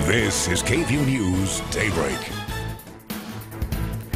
This is KVUE News Daybreak.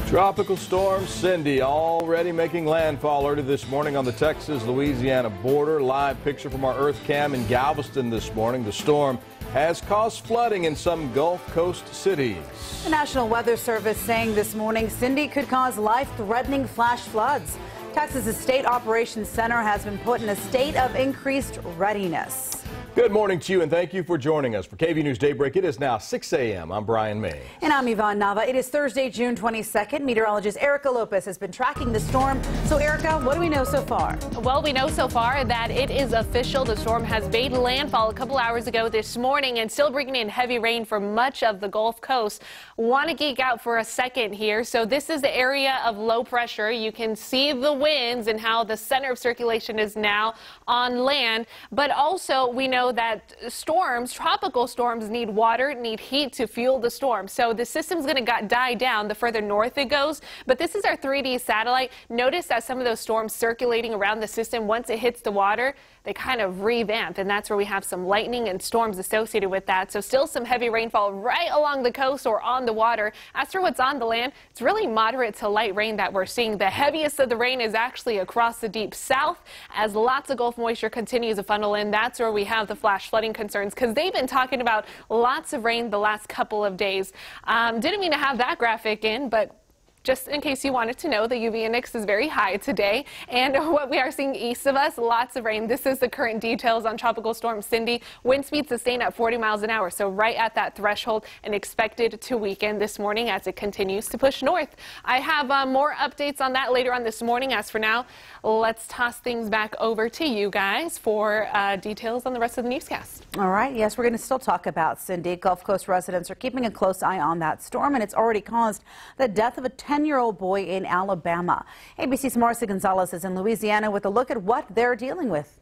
Tropical storm Cindy already making landfall early this morning on the Texas-Louisiana border. Live picture from our Earth Cam in Galveston this morning. The storm has caused flooding in some Gulf Coast cities. The National Weather Service saying this morning Cindy could cause life-threatening flash floods. Texas's State Operations Center has been put in a state of increased readiness. Good morning to you, and thank you for joining us for KVUE News Daybreak. It is now 6 a.m. I'm Brian May. And I'm Yvonne Nava. It is Thursday, June 22nd. Meteorologist Erica Lopez has been tracking the storm. So, Erica, what do we know so far? Well, we know so far that it is official. The storm has made landfall a couple hours ago this morning and still bringing in heavy rain for much of the Gulf Coast. Want to geek out for a second here. So this is the area of low pressure. You can see the winds and how the center of circulation is now on land. But also, we know that storms, tropical storms, need water, need heat to fuel the storm. So the system's going to die down the further north it goes. But this is our 3D satellite. Notice that some of those storms circulating around the system, once it hits the water, they kind of revamp, and that's where we have some lightning and storms associated with that. So still some heavy rainfall right along the coast or on the water. As for what's on the land, it's really moderate to light rain that we're seeing. The heaviest of the rain is actually across the deep south as lots of Gulf moisture continues to funnel in. That's where we have the flash flooding concerns because they've been talking about lots of rain the last couple of days. Didn't mean to have that graphic in, but just in case you wanted to know, the UV index is very high today, and what we are seeing east of us, lots of rain. This is the current details on Tropical Storm Cindy. Wind speed sustained at 40 miles an hour, so right at that threshold, and expected to weaken this morning as it continues to push north. I have more updates on that later on this morning. As for now, let's toss things back over to you guys for details on the rest of the newscast. All right, yes, we're going to still talk about Cindy. Gulf Coast residents are keeping a close eye on that storm, and it's already caused the death of a 10-year-old boy in Alabama. ABC's Marcy Gonzalez is in Louisiana with a look at what they're dealing with.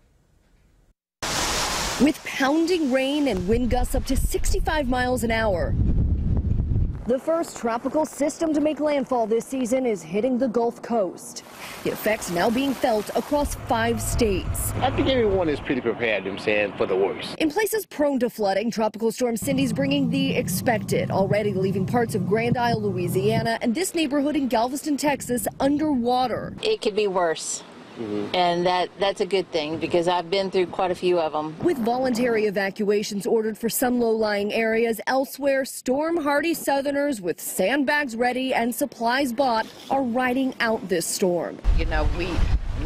With pounding rain and wind gusts up to 65 miles an hour. The first tropical system to make landfall this season is hitting the Gulf Coast. The effects now being felt across 5 states. I think everyone is pretty prepared, for the worst. In places prone to flooding, Tropical Storm Cindy's bringing the expected, already leaving parts of Grand Isle, Louisiana, and this neighborhood in Galveston, Texas, underwater. It could be worse. And that's a good thing because I've been through quite a few of them. With voluntary evacuations ordered for some low-lying areas, elsewhere, storm-hardy Southerners with sandbags ready and supplies bought are riding out this storm. You know, we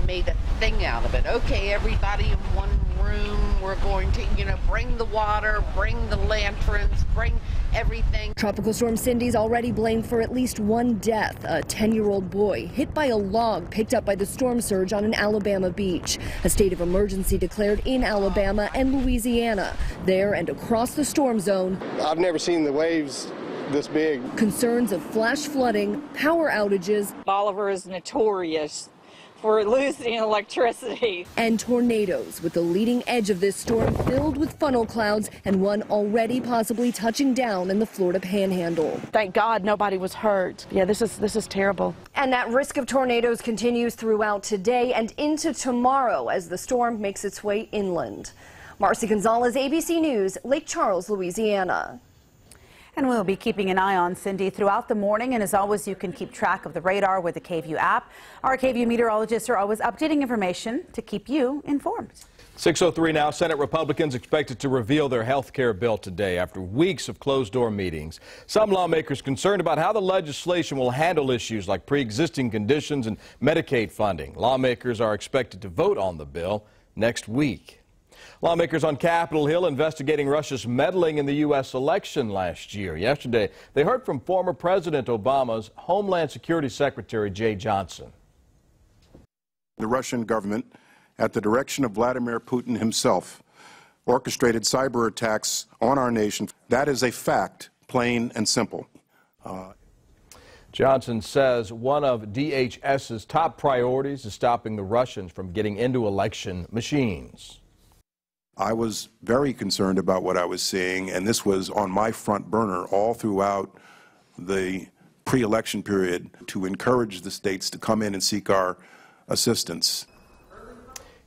made a thing out of it. Okay, everybody in one room, we're going to, bring the water, bring the lanterns, bring everything. Tropical Storm Cindy's already blamed for at least one death, a 10-year-old boy hit by a log picked up by the storm surge on an Alabama beach. A state of emergency declared in Alabama and Louisiana. There and across the storm zone, I've never seen the waves this big. Concerns of flash flooding, power outages. Bolivar is notorious for losing electricity. And tornadoes, with the leading edge of this storm filled with funnel clouds and one already possibly touching down in the Florida Panhandle. Thank God nobody was hurt. Yeah, this is terrible. And that risk of tornadoes continues throughout today and into tomorrow as the storm makes its way inland. Marcy Gonzalez, ABC News, Lake Charles, Louisiana. And we'll be keeping an eye on Cindy throughout the morning. And as always, you can keep track of the radar with the KVUE app. Our KVUE meteorologists are always updating information to keep you informed. 6:03 now. Senate Republicans expected to reveal their health care bill today after weeks of closed-door meetings. Some lawmakers concerned about how the legislation will handle issues like pre-existing conditions and Medicaid funding. Lawmakers are expected to vote on the bill next week. Lawmakers on Capitol Hill investigating Russia's meddling in the U.S. election last year. Yesterday, they heard from former President Obama's Homeland Security Secretary Jay Johnson. The Russian government, at the direction of Vladimir Putin himself, orchestrated cyber attacks on our nation. That is a fact, plain and simple. Johnson says one of DHS's top priorities is stopping the Russians from getting into election machines. I was very concerned about what I was seeing, and this was on my front burner all throughout the pre-election period to encourage the states to come in and seek our assistance.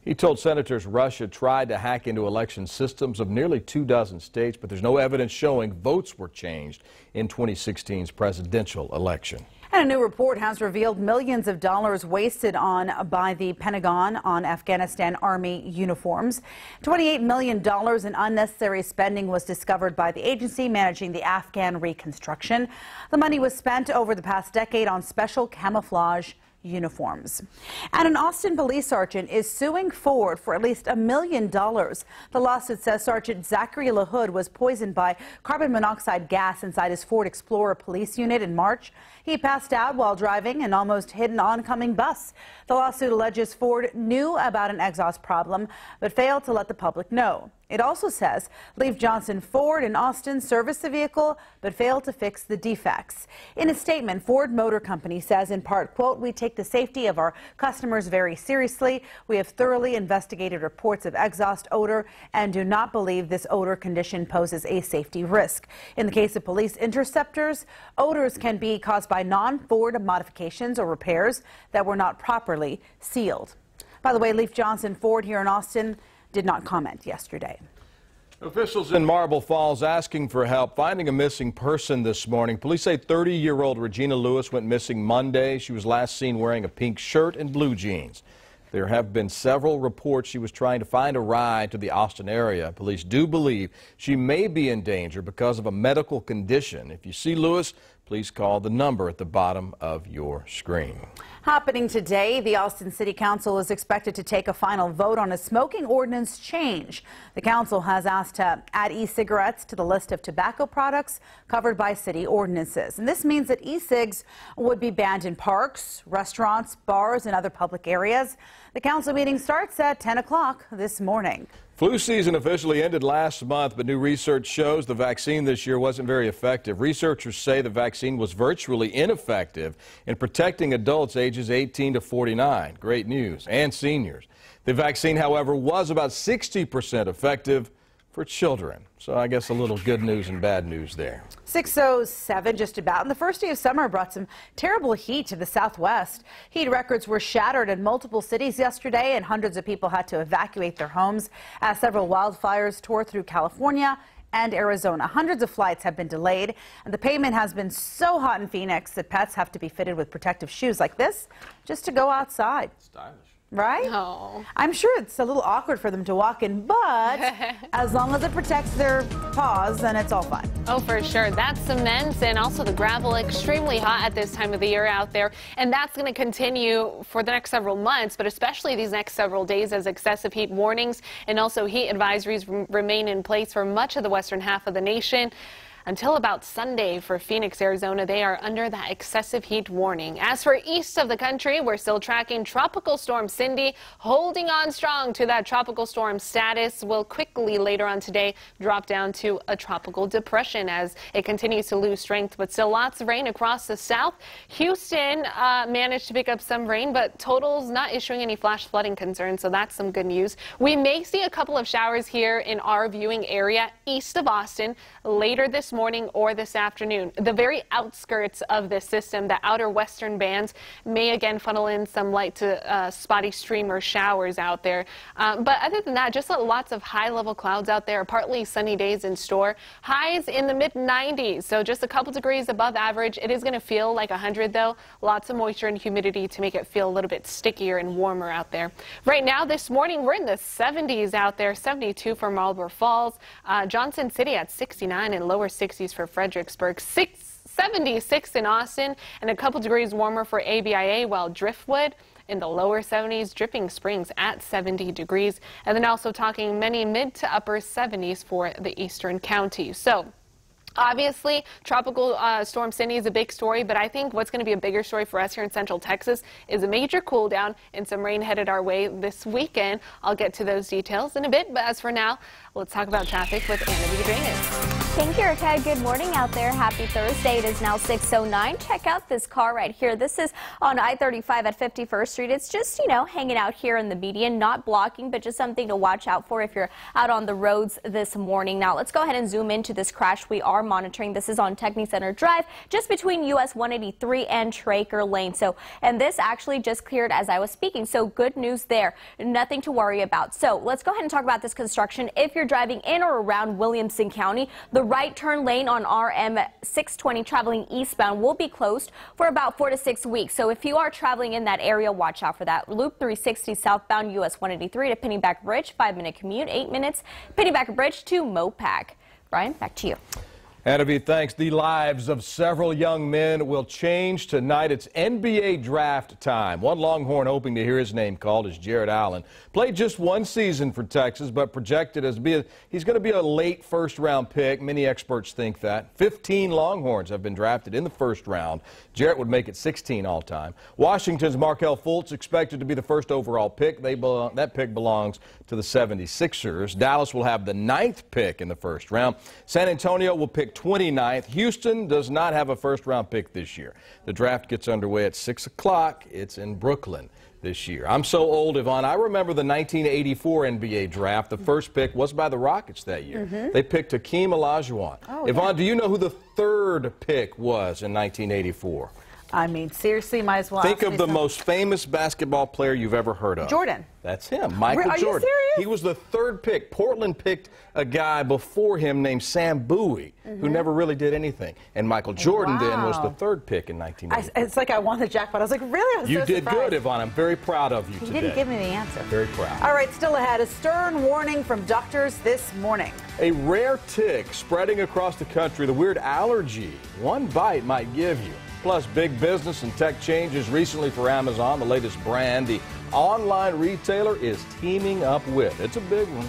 He told senators Russia tried to hack into election systems of nearly 24 states, but there's no evidence showing votes were changed in 2016's presidential election. And a new report has revealed millions of dollars wasted by the Pentagon on Afghanistan Army uniforms. $28 million in unnecessary spending was discovered by the agency managing the Afghan reconstruction. The money was spent over the past decade on special camouflage uniforms. And an Austin police sergeant is suing Ford for at least $1 million. The lawsuit says Sergeant Zachary LaHood was poisoned by carbon monoxide gas inside his Ford Explorer police unit in March. He passed out while driving an almost hit an oncoming bus. The lawsuit alleges Ford knew about an exhaust problem but failed to let the public know. It also says Leif Johnson Ford in Austin serviced the vehicle but failed to fix the defects. In a statement, Ford Motor Company says in part, quote, "We take the safety of our customers very seriously. We have thoroughly investigated reports of exhaust odor and do not believe this odor condition poses a safety risk." In the case of police interceptors, odors can be caused by non-Ford modifications or repairs that were not properly sealed. By the way, Leif Johnson Ford here in Austin did not comment yesterday. Officials in Marble Falls asking for help finding a missing person this morning. Police say 30-year-old Regina Lewis went missing Monday. She was last seen wearing a pink shirt and blue jeans. There have been several reports she was trying to find a ride to the Austin area. Police do believe she may be in danger because of a medical condition. If you see Lewis, please call the number at the bottom of your screen. Happening today, the Austin City Council is expected to take a final vote on a smoking ordinance change. The council has asked to add e-cigarettes to the list of tobacco products covered by city ordinances. And this means that e-cigs would be banned in parks, restaurants, bars, and other public areas. The council meeting starts at 10 o'clock this morning. Flu season officially ended last month, but new research shows the vaccine this year wasn't very effective. Researchers say the vaccine was virtually ineffective in protecting adults ages 18 to 49. Great news. And seniors. The vaccine, however, was about 60% effective for children. So I guess a little good news and bad news there. 6:07 just about, and the first day of summer brought some terrible heat to the southwest. Heat records were shattered in multiple cities yesterday, and hundreds of people had to evacuate their homes as several wildfires tore through California and Arizona. Hundreds of flights have been delayed, and the pavement has been so hot in Phoenix that pets have to be fitted with protective shoes like this just to go outside. Stylish. Right? Oh. I'm sure it's a little awkward for them to walk in, but as long as it protects their paws, then it's all fine. Oh, for sure. That cement and also the gravel, extremely hot at this time of the year out there. And that's going to continue for the next several months, but especially these next several days as excessive heat warnings and also heat advisories remain in place for much of the western half of the nation. Until about Sunday for Phoenix, Arizona, they are under that excessive heat warning. As for east of the country, we're still tracking Tropical Storm Cindy, holding on strong to that tropical storm status. Will quickly later on today drop down to a tropical depression as it continues to lose strength, but still lots of rain across the south. Houston managed to pick up some rain, but totals not issuing any flash flooding concerns, so that's some good news. We may see a couple of showers here in our viewing area east of Austin later this morning or this afternoon. The very outskirts of this system, the outer western bands, may again funnel in some light to spotty streamer showers out there. But other than that, just lots of high-level clouds out there, partly sunny days in store. Highs in the mid-90s, so just a couple degrees above average. It is going to feel like 100, though. Lots of moisture and humidity to make it feel a little bit stickier and warmer out there. Right now, this morning, we're in the 70s out there, 72 for Marlboro Falls, Johnson City at 69 and lower 60s for Fredericksburg, 76 in Austin, and a couple degrees warmer for ABIA, while Driftwood in the lower 70s, Dripping Springs at 70 degrees, and then also talking many mid to upper 70s for the eastern counties. So obviously, Tropical Storm Cindy is a big story, but I think what's going to be a bigger story for us here in Central Texas is a major cool down and some rain headed our way this weekend. I'll get to those details in a bit, but as for now, Let's talk about traffic with Anna Drainus. Thank you, Erica. Good morning out there. Happy Thursday. It is now 6:09. Check out this car right here. This is on I-35 at 51st Street. It's just, hanging out here in the median, not blocking, but just something to watch out for if you're out on the roads this morning. Now, let's go ahead and zoom into this crash we are monitoring. This is on Techni Center Drive, just between US 183 and Traeger Lane. And this actually just cleared as I was speaking. So good news there. Nothing to worry about. So let's go ahead and talk about this construction. If you're driving in or around Williamson County, the right turn lane on RM 620 traveling eastbound will be closed for about 4 to 6 weeks. So if you are traveling in that area, watch out for that. Loop 360 southbound US 183 to Pennyback Bridge, 5-minute commute, 8 minutes. Pennyback Bridge to Mopac. Brian, back to you. Hannity, thanks. The lives of several young men will change tonight. It's NBA draft time. One Longhorn hoping to hear his name called is Jared Allen. Played just one season for Texas, but projected as he's going to be a late first-round pick. Many experts think that. 15 Longhorns have been drafted in the first round. Jarrett would make it 16 all-time. Washington's Markelle Fultz expected to be the first overall pick. That pick belongs to the 76ers. Dallas will have the 9th pick in the first round. San Antonio will pick 29th. Houston does not have a first-round pick this year. The draft gets underway at 6 o'clock. It's in Brooklyn this year. I'm so old, Yvonne. I remember the 1984 NBA draft. The first pick was by the Rockets that year. They picked Hakeem Olajuwon. Yvonne, do you know who the third pick was in 1984? I mean, seriously, might as well. Think of the most famous basketball player you've ever heard of. Jordan. That's him, Michael Jordan. Are you serious? He was the third pick. Portland picked a guy before him named Sam Bowie, who never really did anything. And Michael Jordan then was the third pick in 1984. It's like I won the jackpot. I was like, really? I was You so did surprised. good, Yvonne. I'm very proud of you today. You didn't give me the answer. Very proud. All right, still ahead, a stern warning from doctors this morning. A rare tick spreading across the country, the weird allergy one bite might give you. Plus, big business and tech changes recently for Amazon, the latest brand the online retailer is teaming up with. It's a big one.